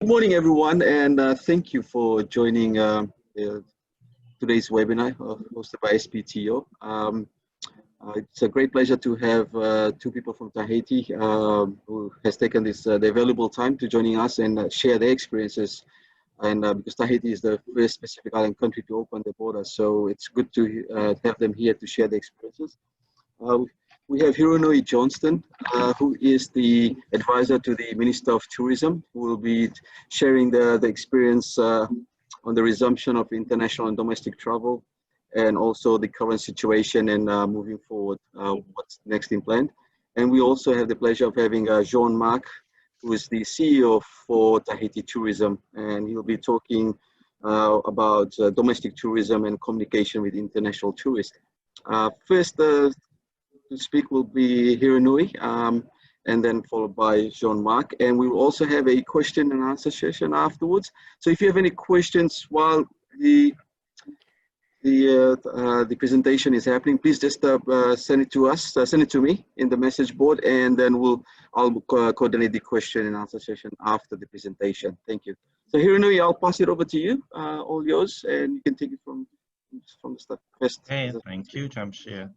Good morning, everyone, and thank you for joining today's webinar hosted by SPTO. It's a great pleasure to have two people from Tahiti who has taken this the available time to joining us and share their experiences. And because Tahiti is the first Pacific Island country to open the border, so it's good to have them here to share their experiences. We have Hironui Johnston, who is the advisor to the Minister of Tourism, who will be sharing the experience on the resumption of international and domestic travel, and also the current situation and moving forward, what's next in plan. And we also have the pleasure of having Jean-Marc, who is the CEO for Tahiti Tourism, and he'll be talking about domestic tourism and communication with international tourists. First, to speak will be Hironui, and then followed by Jean-Marc. And we will also have a question and answer session afterwards. So if you have any questions while the presentation is happening, please just send it to us, send it to me in the message board, and then I'll coordinate the question and answer session after the presentation. Thank you. So Hironui, I'll pass it over to you, all yours, and you can take it from the start. Okay, thank you, Jamshir.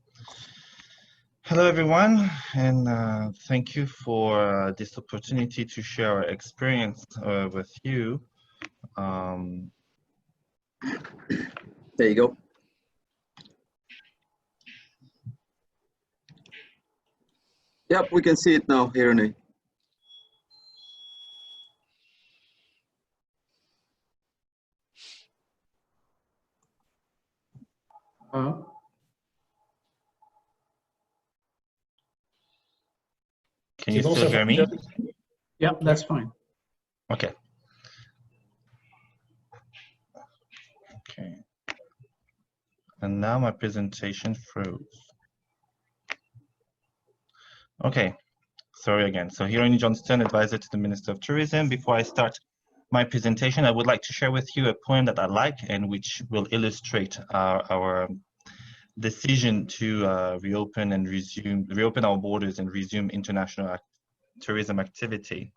Hello, everyone, and thank you for this opportunity to share our experience with you. There you go. Yep, we can see it now, Hironui. Can you still hear me? Yeah, that's fine. Okay. Okay. And now my presentation froze. Okay. Sorry again. So Hironui Johnston, advisor to the Minister of Tourism. Before I start my presentation, I would like to share with you a poem that I like and which will illustrate our decision to reopen our borders and resume international tourism activity.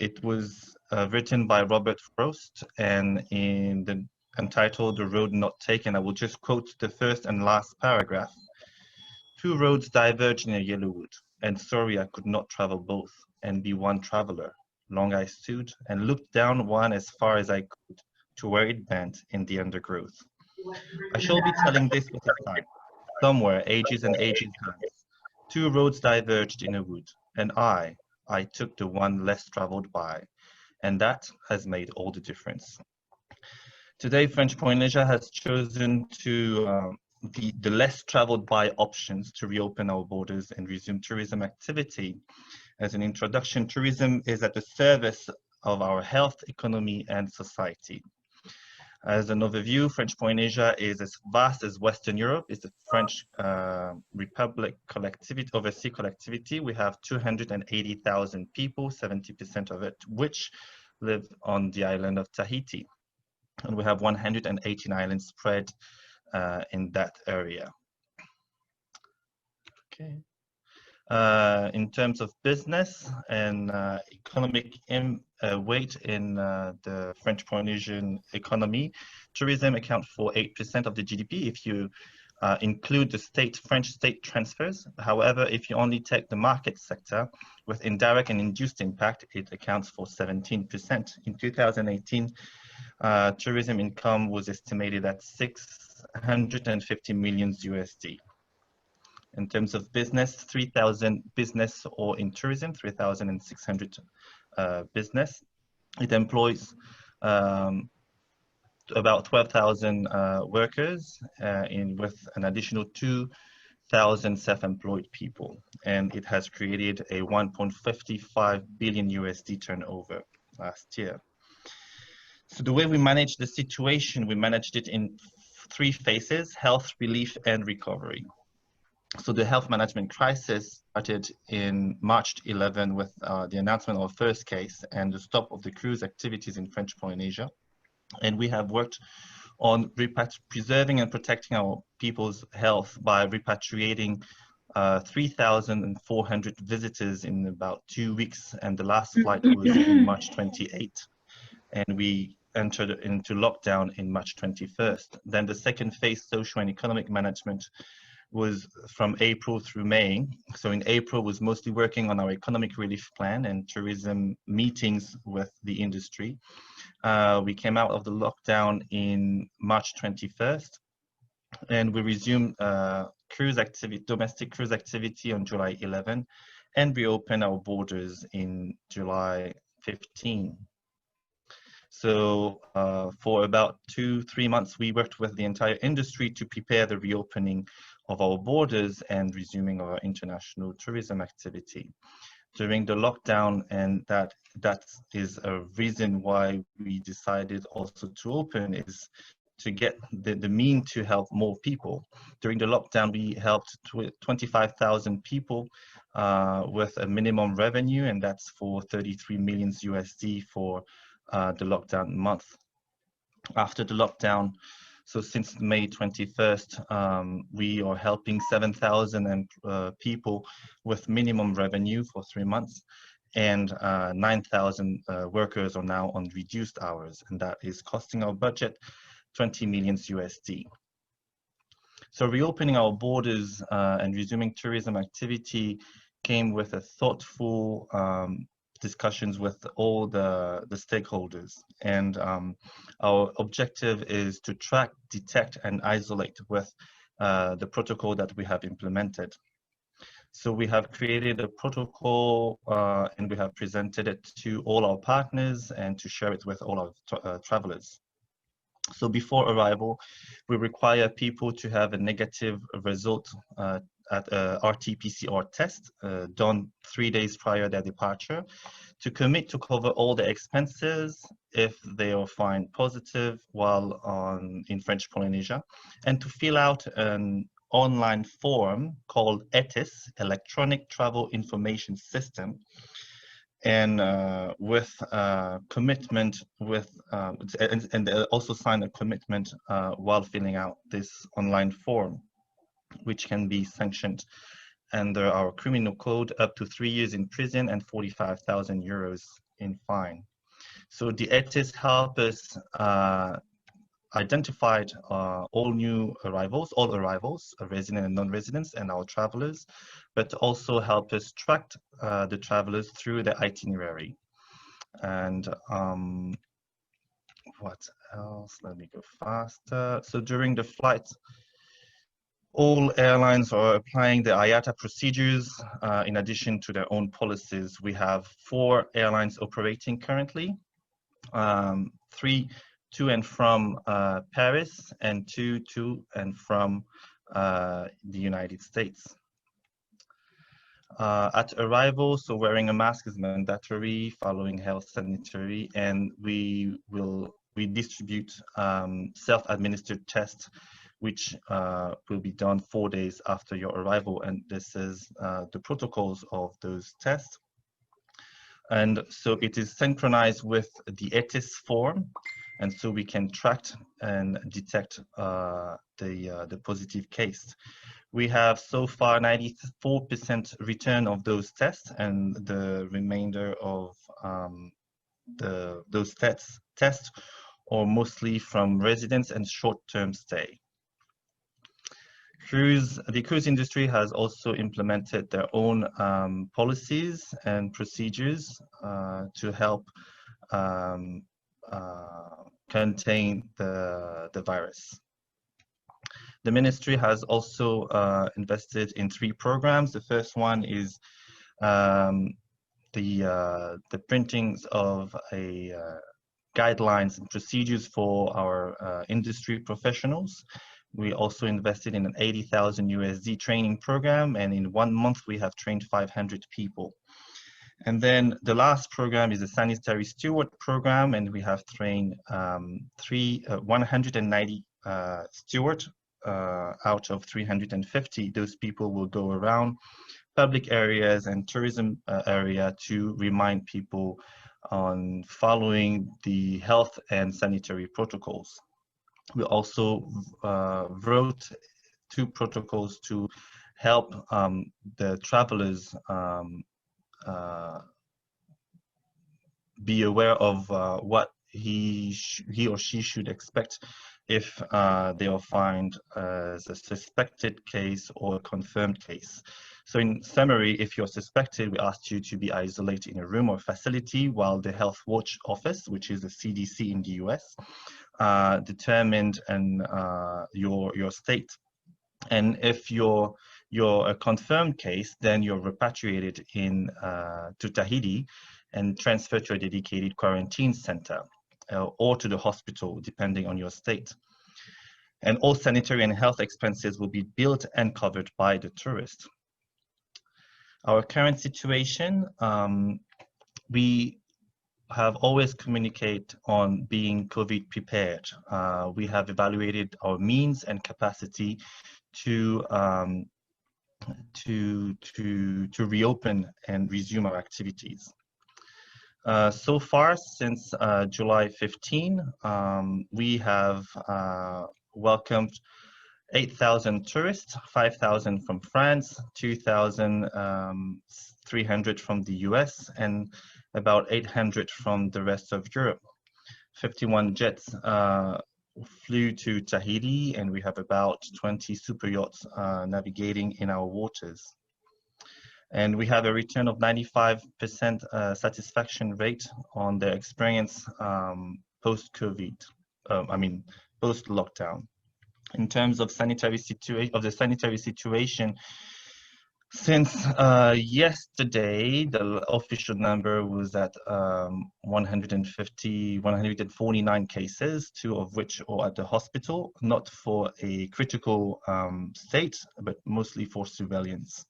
It was written by Robert Frost and entitled "The Road Not Taken." I will just quote the first and last paragraph. Two roads diverged in a yellow wood, and sorry I could not travel both and be one traveler. Long I stood and looked down one as far as I could to where it bent in the undergrowth. I shall be telling this with a sign. Somewhere, ages and ages hence, two roads diverged in a wood, and I took the one less traveled by, and that has made all the difference. Today, French Polynesia has chosen to the less traveled by options to reopen our borders and resume tourism activity. As an introduction, tourism is at the service of our health, economy, and society. As an overview, French Polynesia is as vast as Western Europe. It's the French Republic overseas collectivity. We have 280,000 people, 70% of it, which live on the island of Tahiti. And we have 118 islands spread in that area. Okay. In terms of business and economic weight in the French Polynesian economy, tourism accounts for 8% of the GDP if you include the French state transfers. However, if you only take the market sector with indirect and induced impact, it accounts for 17%. In 2018, tourism income was estimated at 650 million USD. In terms of business, 3,000 business or in tourism, 3,600 business. It employs about 12,000 workers with an additional 2,000 self-employed people. And it has created a 1.55 billion USD turnover last year. So the way we managed the situation, we managed it in three phases: health, relief, and recovery. So the health management crisis started in March 11 with the announcement of our first case and the stop of the cruise activities in French Polynesia. And we have worked on preserving and protecting our people's health by repatriating 3,400 visitors in about 2 weeks. And the last flight was on March 28. and we entered into lockdown in March 21st. Then the second phase, social and economic management, was from April through May. So in April was mostly working on our economic relief plan and tourism meetings with the industry. We came out of the lockdown in March 21st, and we resumed domestic cruise activity on July 11, and reopened our borders in July 15. So for about 2-3 months, we worked with the entire industry to prepare the reopening of our borders and resuming our international tourism activity. During the lockdown, and that is a reason why we decided also to open, is to get the mean to help more people. During the lockdown, we helped 25,000 people with a minimum revenue, and that's for 33 million USD for the lockdown month. After the lockdown, so since May 21st, we are helping 7,000 people with minimum revenue for 3 months, and 9,000 workers are now on reduced hours, and that is costing our budget 20 million USD. So reopening our borders and resuming tourism activity came with a thoughtful discussions with all the stakeholders, and our objective is to track, detect, and isolate with the protocol that we have implemented. So we have created a protocol and we have presented it to all our partners and to share it with all our travelers. So before arrival, we require people to have a negative result at a RT-PCR test done 3 days prior to their departure, to commit to cover all the expenses if they are found positive while in French Polynesia, and to fill out an online form called ETIS, Electronic Travel Information System, and with commitment with and also sign a commitment while filling out this online form, which can be sanctioned under our criminal code up to 3 years in prison and 45,000 euros in fine. So the ETIS help us identified all arrivals, resident and non-residents, and our travelers, but also help us track the travelers through the itinerary. And what else? Let me go faster. So during the flight, all airlines are applying the IATA procedures in addition to their own policies. We have 4 airlines operating currently, 3 to and from Paris, and 2 to and from the United States. At arrival, so wearing a mask is mandatory, following health sanitary, and we distribute self-administered tests, which will be done 4 days after your arrival, and this is the protocols of those tests. And so it is synchronized with the ETIS form, and so we can track and detect the positive case. We have so far 94% return of those tests, and the remainder of those tests are mostly from residents and short-term stay. The cruise industry has also implemented their own policies and procedures to help contain the virus. The ministry has also invested in 3 programs. The first one is the printings of guidelines and procedures for our industry professionals. We also invested in an 80,000 USD training program, and in 1 month we have trained 500 people. And then the last program is a sanitary steward program, and we have trained 190 stewards out of 350. Those people will go around public areas and tourism area to remind people on following the health and sanitary protocols. We also wrote 2 protocols to help the travelers be aware of what he or she should expect if they are found as a suspected case or a confirmed case. So in summary, if you're suspected, we ask you to be isolated in a room or facility while the Health Watch Office, which is the CDC in the US, determined and your state. And if you're a confirmed case, then you're repatriated to Tahiti and transferred to a dedicated quarantine center or to the hospital, depending on your state. And all sanitary and health expenses will be billed and covered by the tourist. Our current situation, we have always communicated on being COVID prepared. We have evaluated our means and capacity to reopen and resume our activities. So far, since July 15, we have welcomed 8,000 tourists, 5,000 from France, 2,300 from the US, and about 800 from the rest of Europe. 51 jets flew to Tahiti, and we have about 20 super yachts navigating in our waters. And we have a return of 95% satisfaction rate on their experience post-COVID, post-lockdown. In terms of sanitary situation, since yesterday, the official number was at 149 cases, 2 of which are at the hospital, not for a critical state, but mostly for surveillance.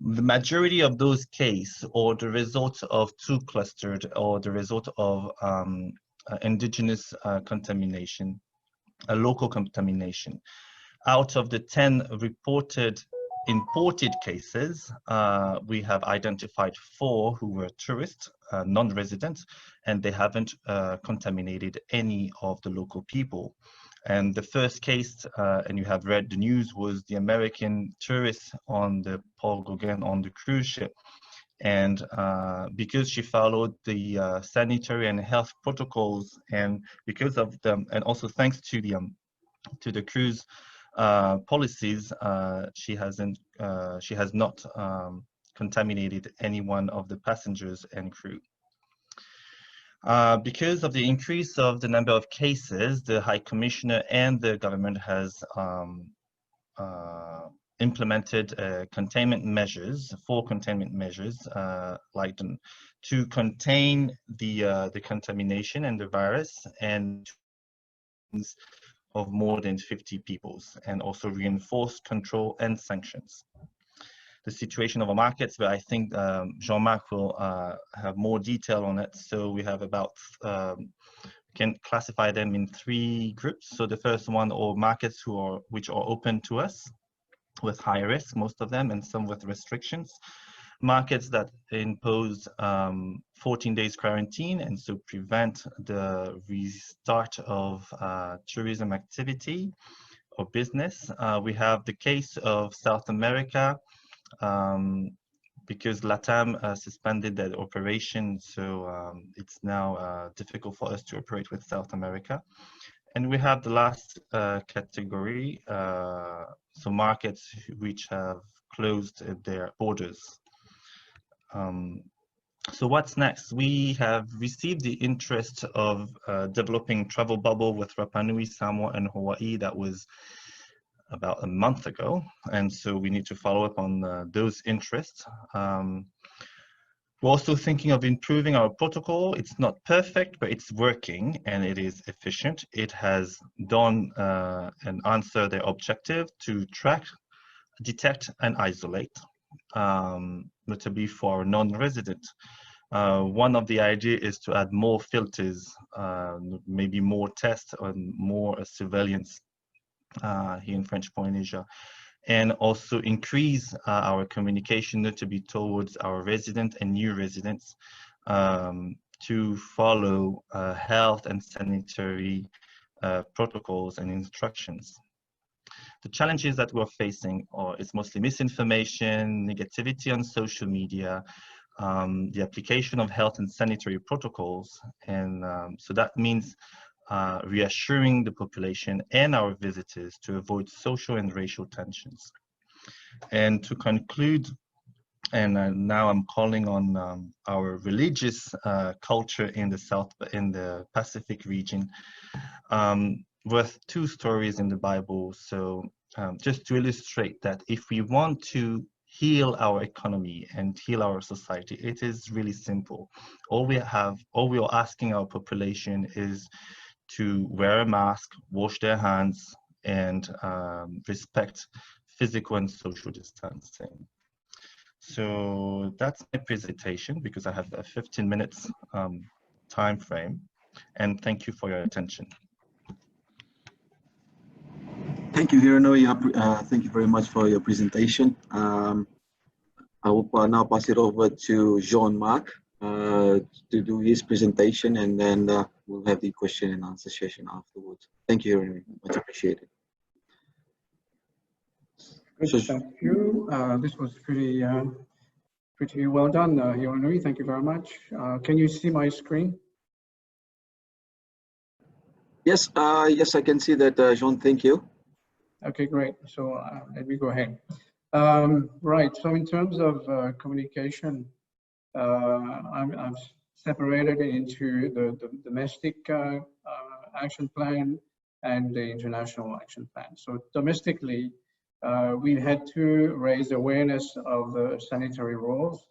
The majority of those cases are the result of 2 clustered or the result of indigenous contamination, a local contamination. Out of the 10 reported imported cases, we have identified 4 who were tourists, non-residents, and they haven't contaminated any of the local people. And the first case, and you have read the news, was the American tourist on the Paul Gauguin on the cruise ship. And because she followed the sanitary and health protocols, and because of them, and also thanks to the cruise policies, she has not contaminated any one of the passengers and crew. Because of the increase of the number of cases, the High Commissioner and the government has implemented containment measures, 4 containment measures, to contain the contamination and the virus, and of more than 50 people, and also reinforce control and sanctions. The situation of our markets, but I think Jean-Marc will have more detail on it. So we have about, can classify them in 3 groups. So the first one are markets which are open to us with high risk, most of them, and some with restrictions. Markets that impose 14 days quarantine and so prevent the restart of tourism activity or business. We have the case of South America, because LATAM suspended their operation, so it's now difficult for us to operate with South America. And we have the last category, so markets which have closed their borders. So what's next? We have received the interest of developing travel bubble with Rapa Nui, Samoa, and Hawaii. That was about a month ago, and so we need to follow up on those interests. We're also thinking of improving our protocol. It's not perfect, but it's working and it is efficient. It has done and answered their objective to track, detect, and isolate, notably for our non-resident. One of the ideas is to add more filters, maybe more tests and more surveillance here in French Polynesia, and also increase our communication, notably towards our resident and new residents, to follow health and sanitary protocols and instructions. The challenges that we're facing is mostly misinformation, negativity on social media, the application of health and sanitary protocols. And so that means reassuring the population and our visitors to avoid social and racial tensions. And to conclude, and now I'm calling on our religious culture in the Pacific region, with two stories in the Bible. So just to illustrate that if we want to heal our economy and heal our society, it is really simple. All we are asking our population is to wear a mask, wash their hands, and respect physical and social distancing. So that's my presentation, because I have a 15 minutes time frame, and thank you for your attention. Thank you, Hironoe. Thank you very much for your presentation. I will now pass it over to Jean-Marc to do his presentation, and then we'll have the question and answer session afterwards. Thank you, Hironoe. Much appreciated. Good, thank you. This was pretty well done, Hironoe. Thank you very much. Can you see my screen? Yes, yes, I can see that, Jean. Thank you. Okay, great. So let me go ahead. Right. So in terms of communication, I've separated it into the domestic action plan and the international action plan. So domestically, we had to raise awareness of the sanitary rules.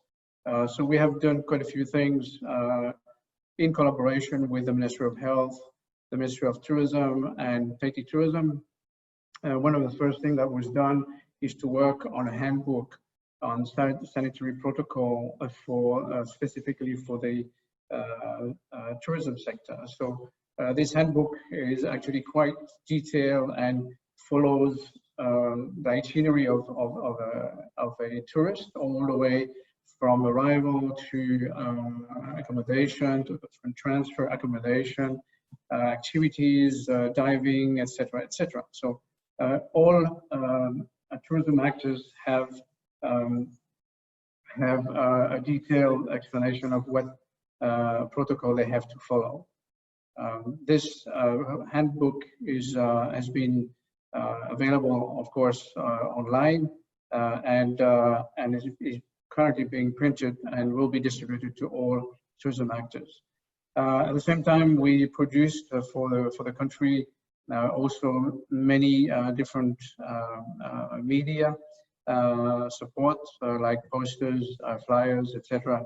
So we have done quite a few things in collaboration with the Ministry of Health, the Ministry of Tourism, and Tahiti Tourism. One of the first things that was done is to work on a handbook on sanitary protocol for specifically for the tourism sector. So this handbook is actually quite detailed and follows the itinerary of a tourist all the way from arrival to accommodation, to transfer accommodation, activities, diving, etc., etc. So all tourism actors have a detailed explanation of what protocol they have to follow. This handbook has been available, of course, online, and is currently being printed and will be distributed to all tourism actors. At the same time, we produced for the country also many different media support, like posters, flyers, etc.,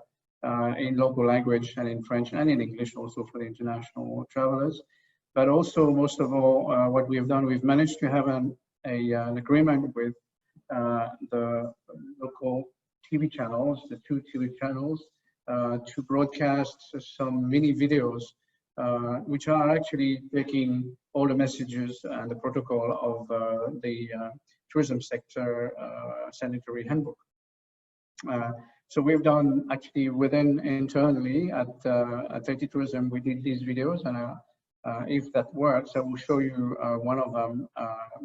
in local language and in French and in English, also for the international travelers. But also, most of all, what we have done, we've managed to have an agreement with the local TV channels, the 2 TV channels, to broadcast some mini videos, which are actually taking all the messages and the protocol of the tourism sector sanitary handbook. So we've done actually within internally at Tahiti Tourism, we did these videos, and if that works, I will show you one of them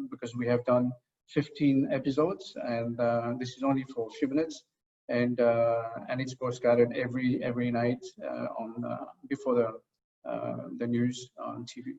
because we have done 15 episodes, and this is only for a few minutes, and it's postcarded every night on before the news on TV.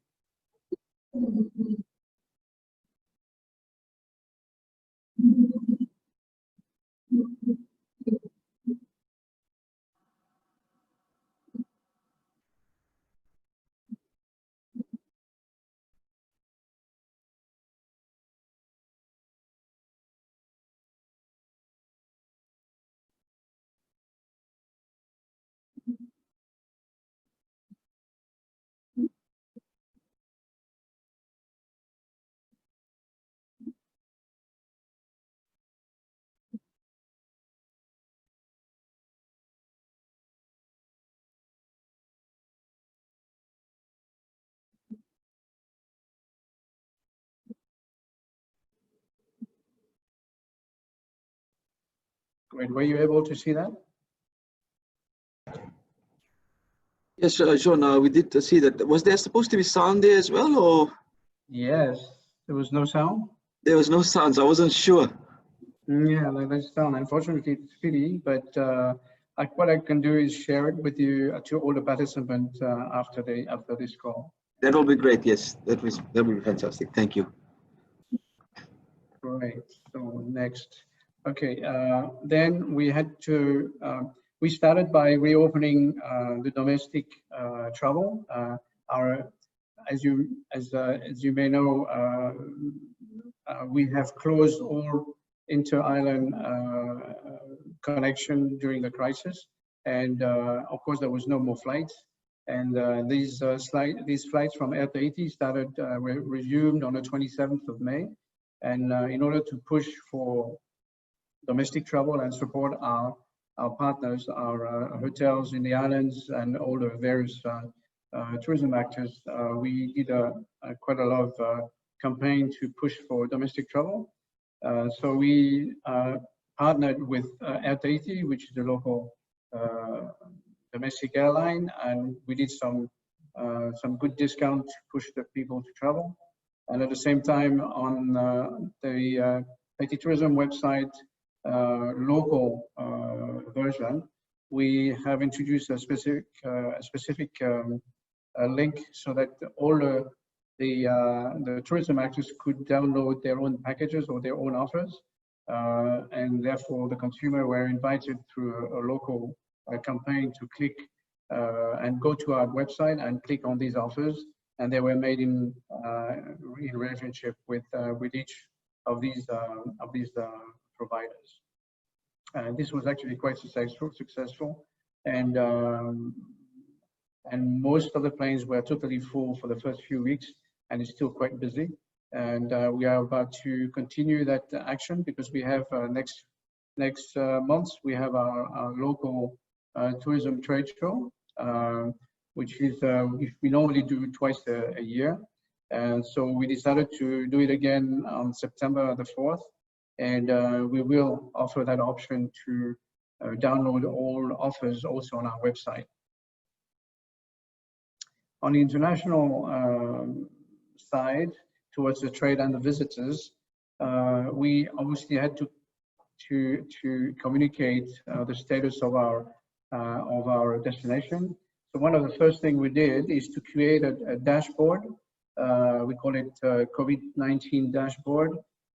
Great. Were you able to see that? Yes, Jean, we did see that. Was there supposed to be sound there as well, or? Yes. There was no sound? There was no sound, so I wasn't sure. Yeah, there's sound. Unfortunately, it's pity, but like what I can do is share it with you to all the participants after this call. That will be great. Yes, that will be fantastic. Thank you. Great. So next, okay. Then we had to. We started by reopening the domestic travel. As you may know, we have closed all inter-island connection during the crisis, and of course there was no more flights. And these flights from Air Tahiti started resumed on the 27th of May. And in order to push for domestic travel and support our partners, our hotels in the islands and all the various tourism actors, we did quite a lot of campaign to push for domestic travel. So we partnered with Air Tahiti, which is the local domestic airline, and we did some good discount to push the people to travel. And at the same time, on the Tahiti Tourism website local version, we have introduced a specific link so that all the tourism actors could download their own packages or their own offers, and therefore the consumer were invited through a local campaign to click and go to our website and click on these offers, and they were made in relationship with each of these providers. And this was actually quite successful, and most of the planes were totally full for the first few weeks, and it's still quite busy. And we are about to continue that action because we have next months we have our local tourism trade show, which is we normally do twice a year. And so we decided to do it again on September the 4th. And we will offer that option to download all offers also on our website. On the international side, towards the trade and the visitors, we obviously had to communicate the status of our destination. So one of the first things we did is to create a dashboard. We call it COVID-19 dashboard,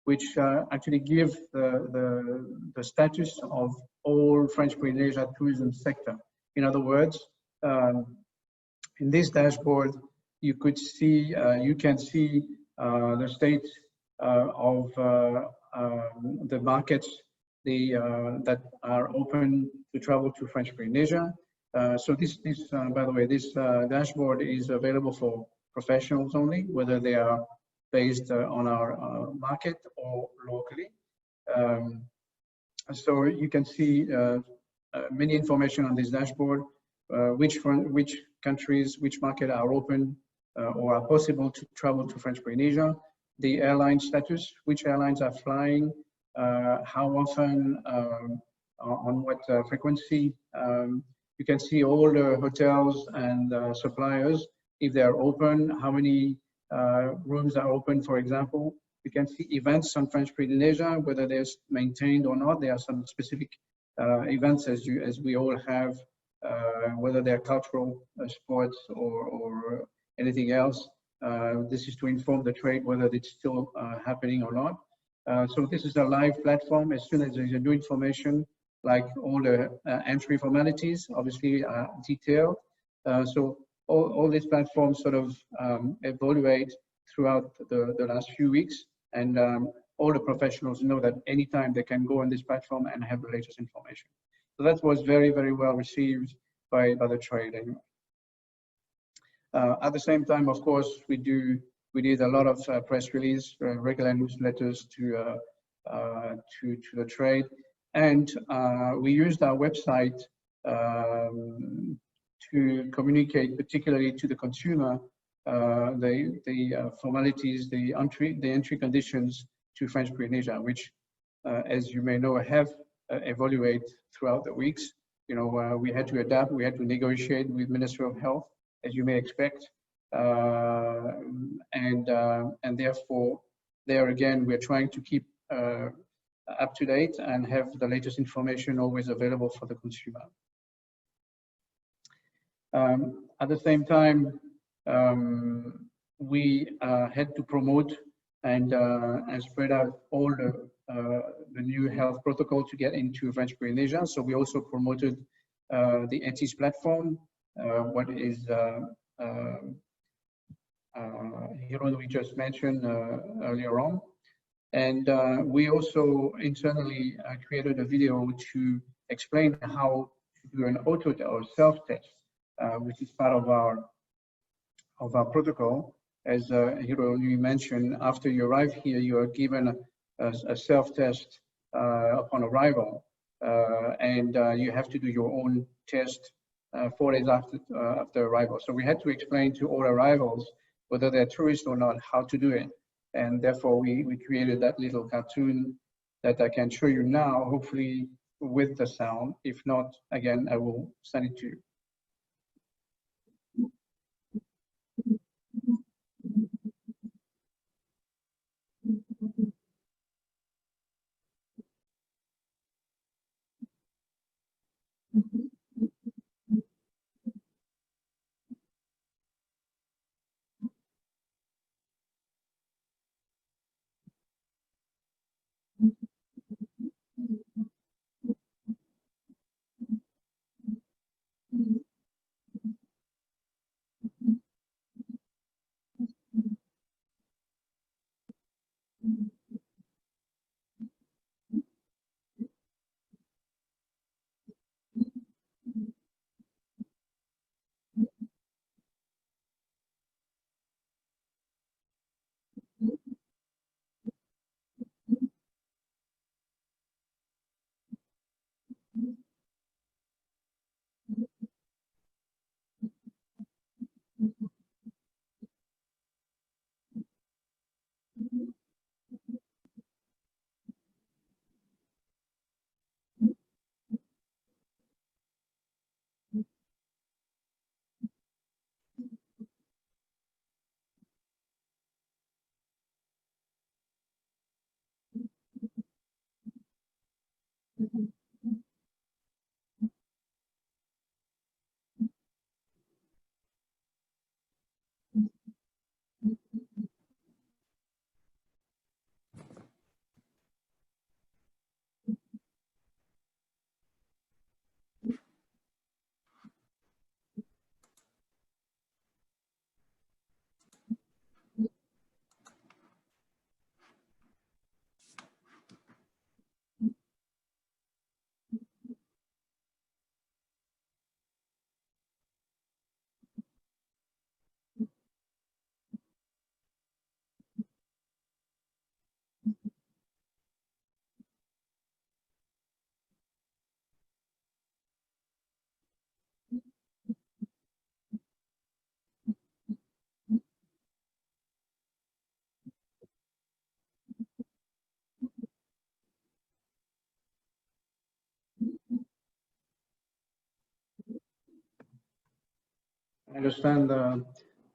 which actually gives the status of all French Polynesia tourism sector. In other words, in this dashboard, you can see the state of the markets that are open to travel to French Polynesia. So this by the way, this dashboard is available for professionals only, whether they are based on our market or locally. So you can see many information on this dashboard, which countries, which market are open or are possible to travel to French Polynesia, the airline status, which airlines are flying, how often, on what frequency. You can see all the hotels and suppliers, if they are open, how many rooms are open, for example. You can see events on French Polynesia, whether they're maintained or not. There are some specific events, as we all have, whether they're cultural, sports, or anything else. This is to inform the trade whether it's still happening or not. So this is a live platform. As soon as there's a new information, like all the entry formalities, obviously detailed. So all these platforms sort of evaluate throughout the last few weeks, and all the professionals know that anytime they can go on this platform and have the latest information. So that was very, very well received by the trade anyway. At the same time, of course, we did a lot of press release, regular newsletters to the trade, and we used our website to communicate, particularly to the consumer, the formalities, the entry conditions to French Polynesia, which, as you may know, have evaluated throughout the weeks. You know, we had to adapt, we had to negotiate with Ministry of Health, as you may expect, and therefore, there again, we're trying to keep up to date and have the latest information always available for the consumer. At the same time, we had to promote and spread out all the new health protocol to get into French Polynesia. So we also promoted the ETIS platform, what is Hiron we just mentioned earlier on. And we also internally created a video to explain how to do an auto or self-test, which is part of our protocol. As Hiro you mentioned, after you arrive here, you are given a self-test upon arrival, and you have to do your own test 4 days after arrival. So we had to explain to all arrivals, whether they're tourists or not, how to do it. And therefore, we created that little cartoon that I can show you now, hopefully with the sound. If not, again, I will send it to you. I understand the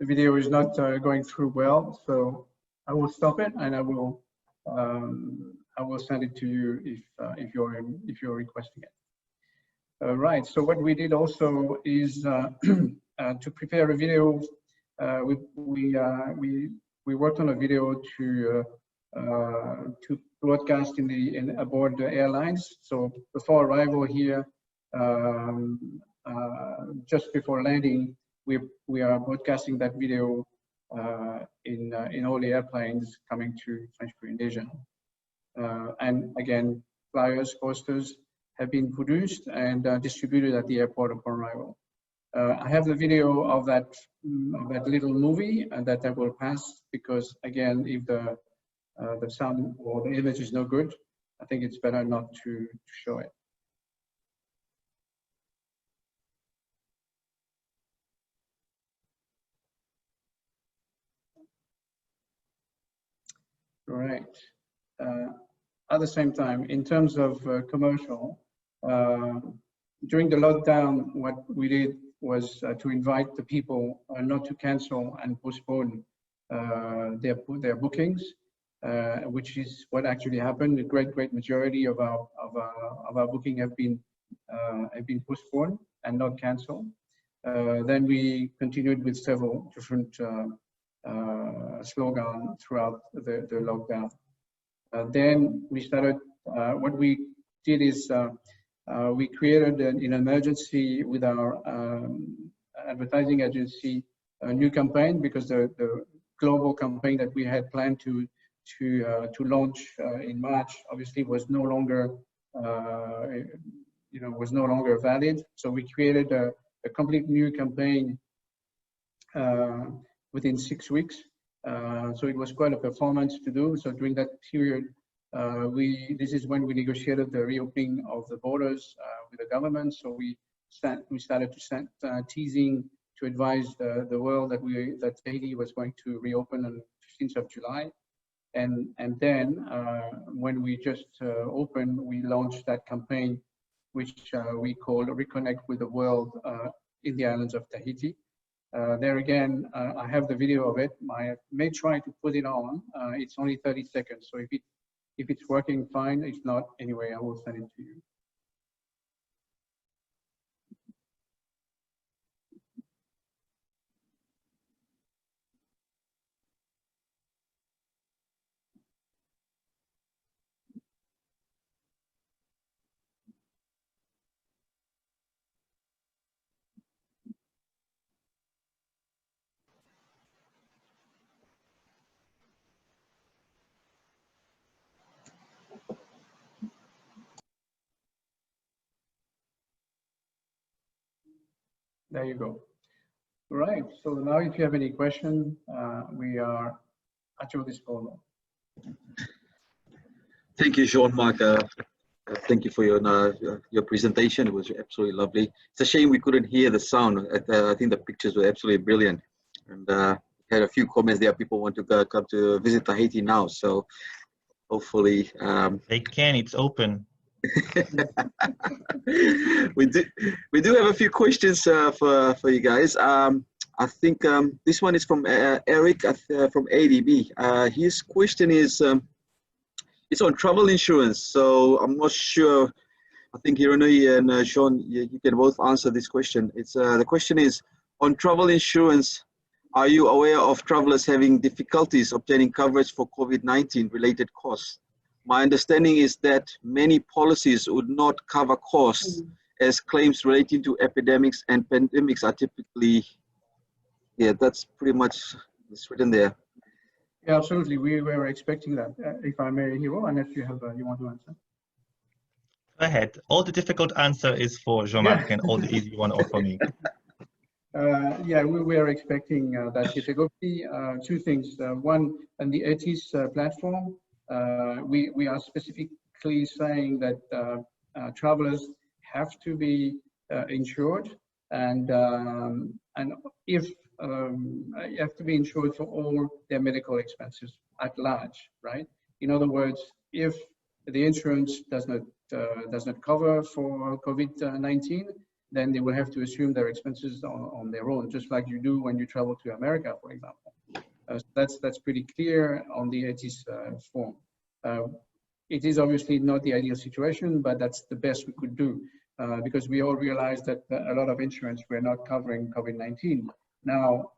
video is not going through well, so I will stop it and I will send it to you if you're requesting it. Right. So what we did also is to prepare a video. We worked on a video to broadcast aboard the airlines. So before arrival here, just before landing, we are broadcasting that video in all the airplanes coming to French Polynesia. And again, flyers, posters have been produced and distributed at the airport upon arrival. I have the video of that little movie that I will pass because, again, if the sound or the image is no good, I think it's better not to show it. Right. At the same time, in terms of commercial, during the lockdown, what we did was to invite the people not to cancel and postpone their bookings, which is what actually happened. The great majority of our booking have been postponed and not canceled. Then we continued with several different slogans throughout the lockdown. Then we started, what we did is we created an emergency with our advertising agency, a new campaign, because the global campaign that we had planned to launch in March obviously was no longer valid. So we created a complete new campaign within 6 weeks. So it was quite a performance to do. So during that period, this is when we negotiated the reopening of the borders with the government. So we started to send teasing to advise the world that Tahiti was going to reopen on 15th of July. And then when we just opened, we launched that campaign, which we call Reconnect with the World in the islands of Tahiti. There again, I have the video of it. I may try to put it on. It's only 30 seconds. So if it's working fine, if not, anyway, I will send it to you. There you go. Right. So now if you have any question, we are at your disposal. Thank you, Jean-Marc. Thank you for your presentation. It was absolutely lovely. It's a shame we couldn't hear the sound. I think the pictures were absolutely brilliant. And had a few comments there. People want to come to visit Tahiti now. So hopefully they can. It's open. we do have a few questions for you guys. I think this one is from Eric from ADB. His question is it's on travel insurance. So I'm not sure. I think Hironui and Sean, you can both answer this question. It's the question is on travel insurance. Are you aware of travelers having difficulties obtaining coverage for COVID-19 related costs? My understanding is that many policies would not cover costs as claims relating to epidemics and pandemics are typically, yeah, that's pretty much it's written there. Yeah, absolutely. We were expecting that. If I may, Hiro, unless you want to answer. Go ahead. All the difficult answer is for Jean-Marc and all the easy one are for me. Yeah, we were expecting that difficulty. Two things. One, on the ETIS platform, we are specifically saying that travelers have to be insured, and if you have to be insured for all their medical expenses at large, right? In other words, if the insurance does not cover for COVID-19, then they will have to assume their expenses on their own, just like you do when you travel to America, for example. That's pretty clear on the ETIS form. It is obviously not the ideal situation, but that's the best we could do because we all realized that a lot of insurance were not covering COVID-19. Now,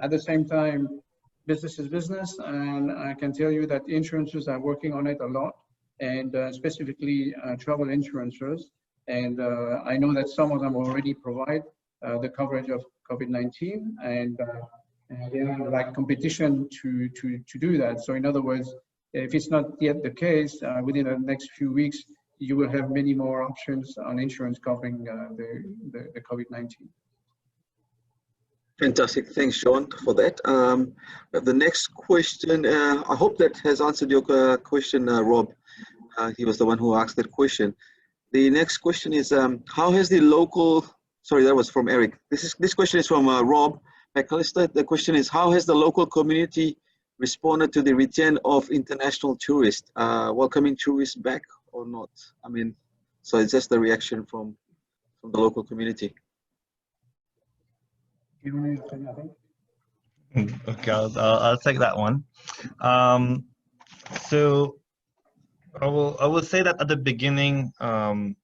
at the same time, business is business, and I can tell you that insurances are working on it a lot, and specifically travel insurances. And I know that some of them already provide the coverage of COVID-19, and they are like competition to do that. So in other words, if it's not yet the case, within the next few weeks, you will have many more options on insurance covering the COVID-19. Fantastic. Thanks, Sean, for that. The next question, I hope that has answered your question, Rob. He was the one who asked that question. The next question is, how has the local, sorry, that was from Eric. This question is from Rob McAllister. The question is, how has the local community responded to the return of international tourists, welcoming tourists back or not? I mean, so it's just the reaction from the local community. Okay, I'll take that one. So I will say that at the beginning,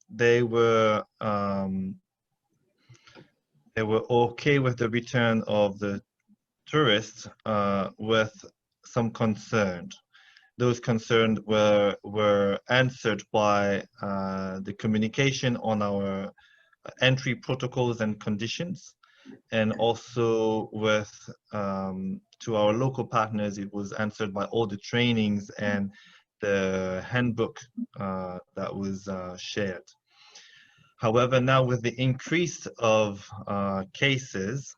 they were they were okay with the return of the tourists with some concern. Those concerns were answered by the communication on our entry protocols and conditions, and also with to our local partners, it was answered by all the trainings and the handbook that was shared. However, now with the increase of cases,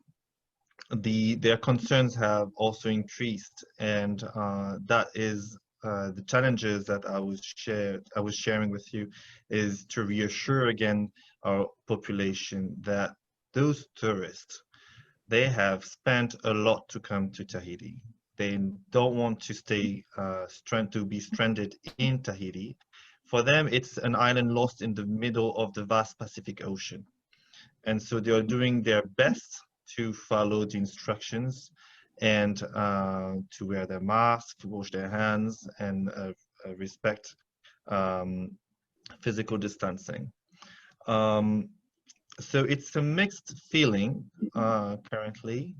their concerns have also increased, and that is the challenges that I was sharing with you, is to reassure again our population that those tourists, they have spent a lot to come to Tahiti. They don't want to stay to be stranded in Tahiti. For them, it's an island lost in the middle of the vast Pacific Ocean, and so they are doing their best to follow the instructions and to wear their masks, to wash their hands, and respect physical distancing. So it's a mixed feeling currently,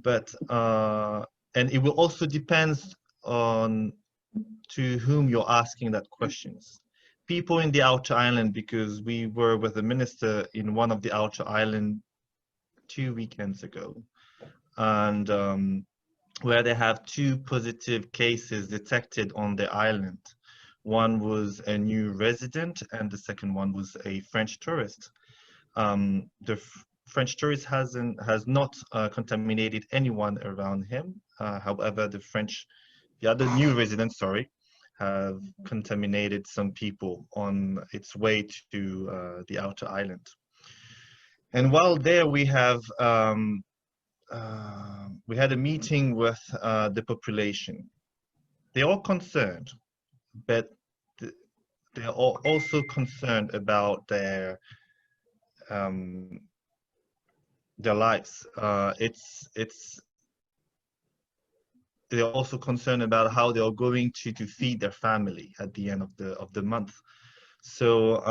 but and it will also depend on to whom you're asking that questions. People in the outer island, because we were with the minister in one of the outer island 2 weekends ago, and where they have 2 positive cases detected on the island. One was a new resident, and the second one was a French tourist. The French tourist has not contaminated anyone around him. However, the other new resident, sorry, have contaminated some people on its way to the outer island. And while there, we had a meeting with the population. They're all concerned, but they're also concerned about their lives. They're also concerned about how they are going to feed their family at the end of the month. So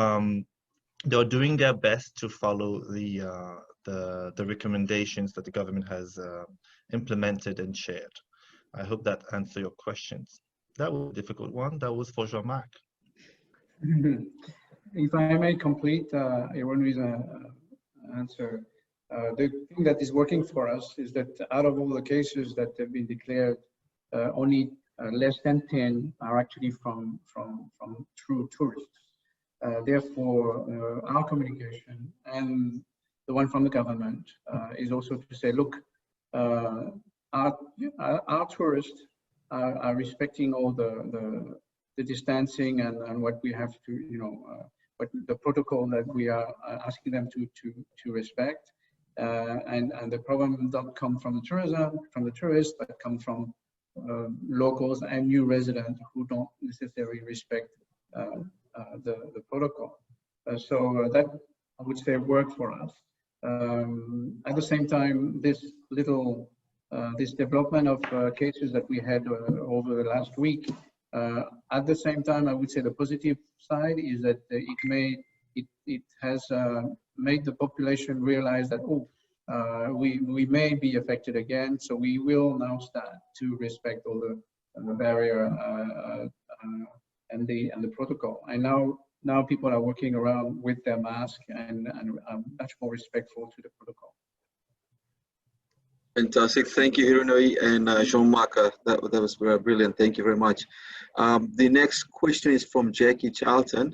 they're doing their best to follow the recommendations that the government has implemented and shared. I hope that answers your questions. That was a difficult one. That was for Jean-Marc. If I may complete Ironi's answer, the thing that is working for us is that out of all the cases that have been declared, only less than 10 are actually from true tourists. Therefore, our communication and the one from the government is also to say, look, our tourists are respecting all the distancing and what we have to, what the protocol that we are asking them to respect. And the problem don't come from the tourists, but come from locals and new residents who don't necessarily respect the protocol. So that, I would say, worked for us. At the same time, this development of cases that we had over the last week, at the same time, I would say the positive side is that it has made the population realize that, we may be affected again, so we will now start to respect all the barrier and the protocol. And now people are walking around with their mask and are much more respectful to the protocol. Fantastic. Thank you, Hironoi and Jean-Marc. That was brilliant. Thank you very much. The next question is from Jackie Charlton.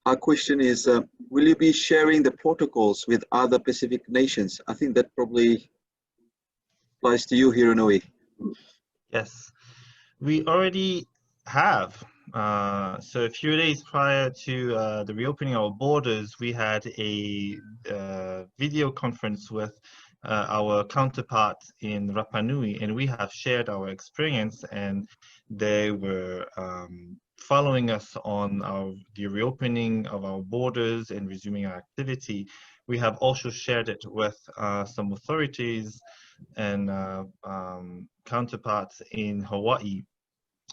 Our question is, will you be sharing the protocols with other Pacific nations? I think that probably applies to you, Hironoi. Yes, we already have. So a few days prior to the reopening of our borders, we had a video conference with our counterparts in Rapa Nui, and we have shared our experience, and they were following us on the reopening of our borders and resuming our activity. We have also shared it with some authorities and counterparts in Hawaii.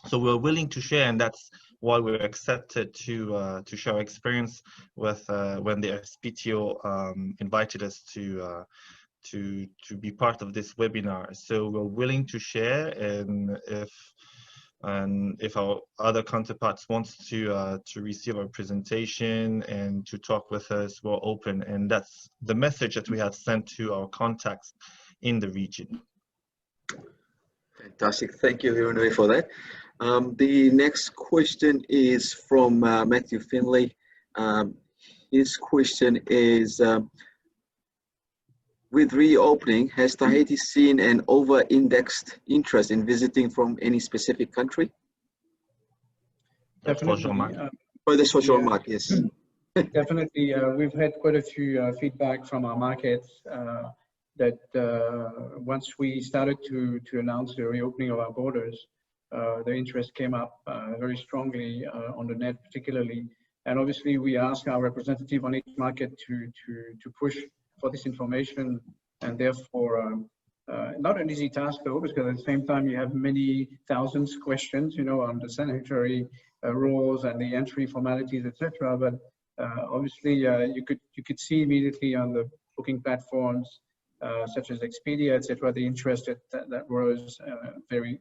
So we're willing to share, and that's why we're accepted to share our experience with when the SPTO invited us to be part of this webinar. So we're willing to share, and if our other counterparts wants to receive our presentation and to talk with us, we're open, and that's the message that we have sent to our contacts in the region. Fantastic. Thank you, Hironui, for that. The next question is from Matthew Finlay. His question is, with reopening, has Tahiti seen an over-indexed interest in visiting from any specific country? Definitely. For the social market, yes. Definitely, we've had quite a few feedback from our markets that once we started to announce the reopening of our borders, the interest came up very strongly on the net particularly. And obviously we ask our representative on each market to push for this information, and therefore not an easy task though, because at the same time you have many thousands questions, you know, on the sanitary rules and the entry formalities, etc. But obviously you could see immediately on the booking platforms such as Expedia, etc., the interest that rose very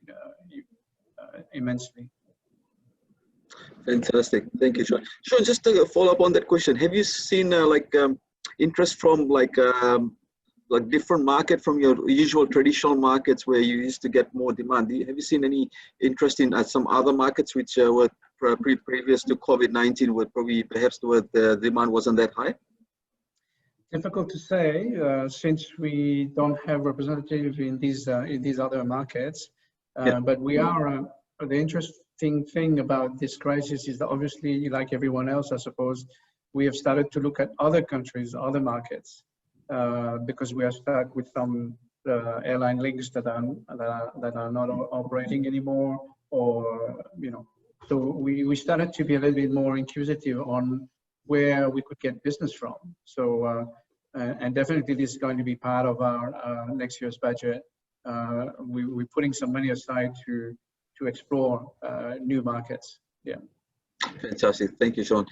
immensely. Fantastic, thank you, Sean. Sean, just to follow up on that question, have you seen interest from like different market from your usual traditional markets where you used to get more demand? Have you seen any interest in some other markets which were previous to COVID-19, where probably perhaps the demand wasn't that high? Difficult to say, since we don't have representatives in these other markets. But we are. The interesting thing about this crisis is that obviously, like everyone else, I suppose, we have started to look at other countries, other markets, because we are stuck with some airline links that are not operating anymore, or you know. So we started to be a little bit more inquisitive on where we could get business from. So and definitely this is going to be part of our next year's budget. We're putting some money aside to explore new markets. Yeah. Fantastic, thank you, Sean.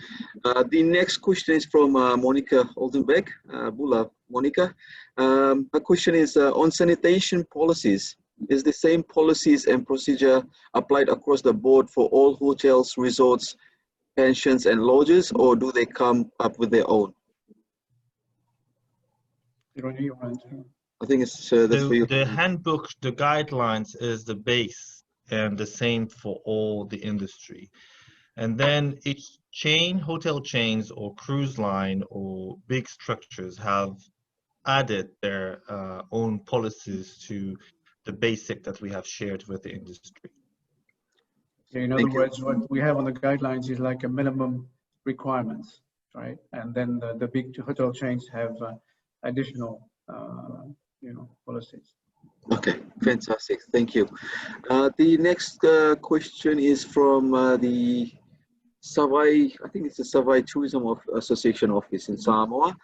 The next question is from Monica Oldenbeck. Bula, Monica. Her question is on sanitation policies. Is the same policies and procedure applied across the board for all hotels, resorts, pensions, and lodges, or do they come up with their own? I think it's the handbook, the guidelines is the base and the same for all the industry. And then each chain, hotel chains or cruise line or big structures have added their own policies to the basic that we have shared with the industry. In other words, what we have on the guidelines is like a minimum requirements, right? And then the big hotel chains have additional policies. Okay, fantastic, thank you. The next question is from the Savai, I think it's the Savai Tourism Association office in Samoa.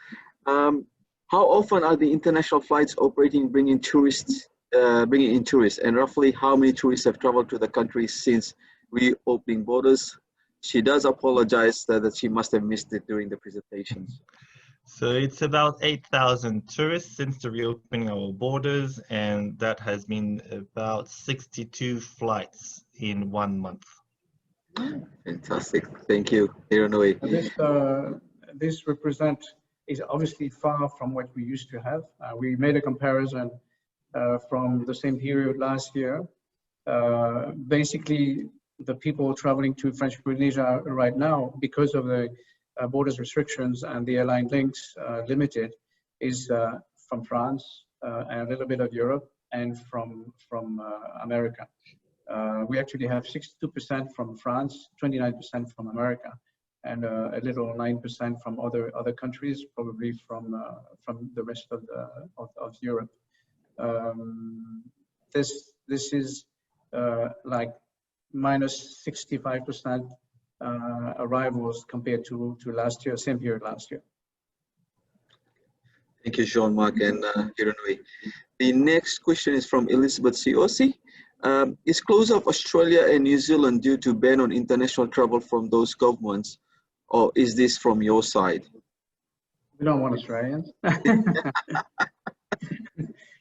How often are the international flights operating bringing in tourists, and roughly how many tourists have traveled to the country since reopening borders? She does apologize that she must have missed it during the presentations. So it's about 8,000 tourists since the reopening of our borders, and that has been about 62 flights in 1 month. Fantastic, thank you, Hironui. This is obviously far from what we used to have. We made a comparison from the same period last year. Basically, the people traveling to French Polynesia right now, because of the borders restrictions and the airline links limited, is from France and a little bit of Europe and from America. We actually have 62% from France, 29% from America, and a little 9% from other countries, probably from the rest of Europe. This is like minus 65% arrivals compared to last year, same period last year. Thank you, Jean-Marc and Hironui. The next question is from Elizabeth Siosi. Is closure of Australia and New Zealand due to ban on international travel from those governments, or is this from your side? We don't want Australians.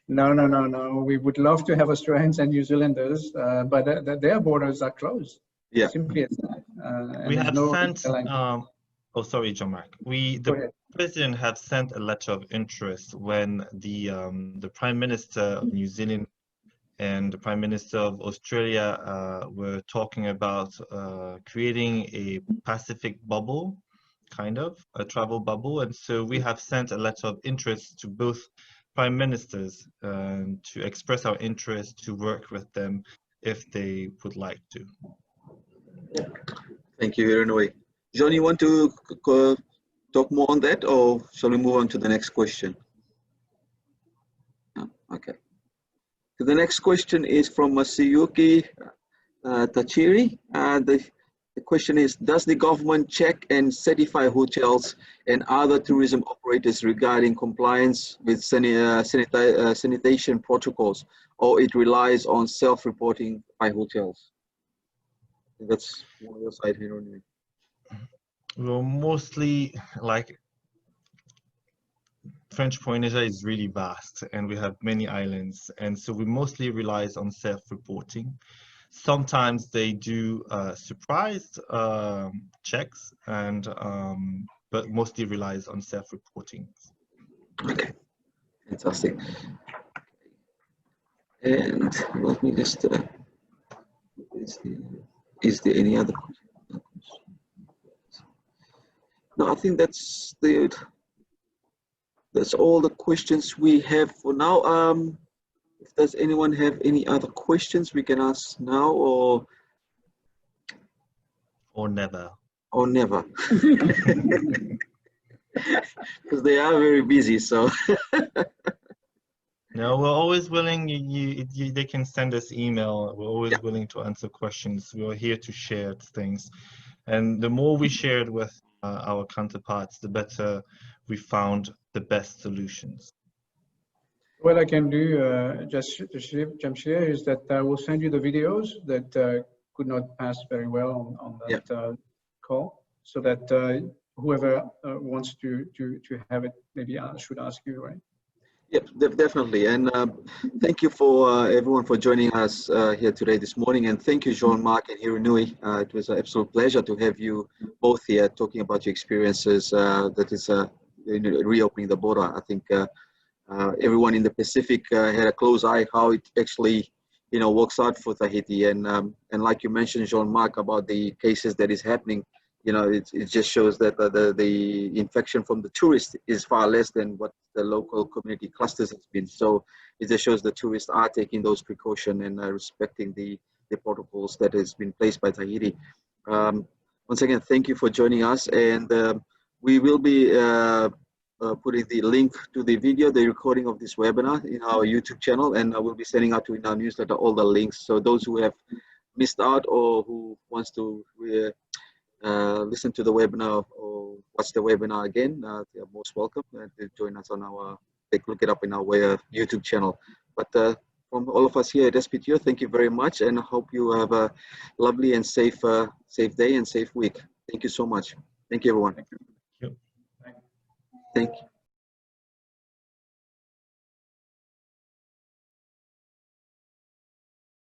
No. We would love to have Australians and New Zealanders, but their borders are closed. Yeah. Simply as that. We have sent. airline. Oh, sorry, John Mark. The president have sent a letter of interest when the Prime Minister of New Zealand and the Prime Minister of Australia were talking about creating a Pacific bubble, kind of a travel bubble, and so we have sent a letter of interest to both Prime Ministers to express our interest to work with them if they would like to. Thank you, Hiranui. John, you want to talk more on that, or shall we move on to the next question? No? Okay. So the next question is from Masayuki Tachiri. The question is, does the government check and certify hotels and other tourism operators regarding compliance with sanitation protocols, or it relies on self-reporting by hotels? That's on your side, Hiranui. Well, mostly, like, French Polynesia is really vast and we have many islands, and so we mostly relies on self-reporting. Sometimes they do surprise checks, and but mostly relies on self-reporting. Okay, fantastic. And let me just is there any other question? No, I think that's all the questions we have for now. If does anyone have any other questions, we can ask now or never. Or never. Because they are very busy, so. No, we're always willing. They can send us email. We're always willing to answer questions. We're here to share things, and the more we shared with our counterparts, the better we found the best solutions. What I can do, Jamshir, is that I will send you the videos that could not pass very well on that call, so that whoever wants to have it, maybe should ask you, right? Yep, definitely. And thank you for everyone for joining us here today this morning. And thank you, Jean-Marc and Hiranui. It was an absolute pleasure to have you both here talking about your experiences that is reopening the border. I think everyone in the Pacific had a close eye how it actually works out for Tahiti. And like you mentioned, Jean-Marc, about the cases that is happening, it just shows that the infection from the tourists is far less than what the local community clusters has been. So it just shows the tourists are taking those precautions and respecting the protocols that has been placed by Tahiti. Once again, thank you for joining us, and we will be putting the link to the video, the recording of this webinar in our YouTube channel, and I will be sending out to in our newsletter all the links. So those who have missed out or who wants to listen to the webinar or watch the webinar again, they are most welcome to join us on our, look it up in our YouTube channel. But from all of us here at SPTO, thank you very much, and I hope you have a lovely and safe day and safe week. Thank you so much. Thank you, everyone. Thank you. Thank you.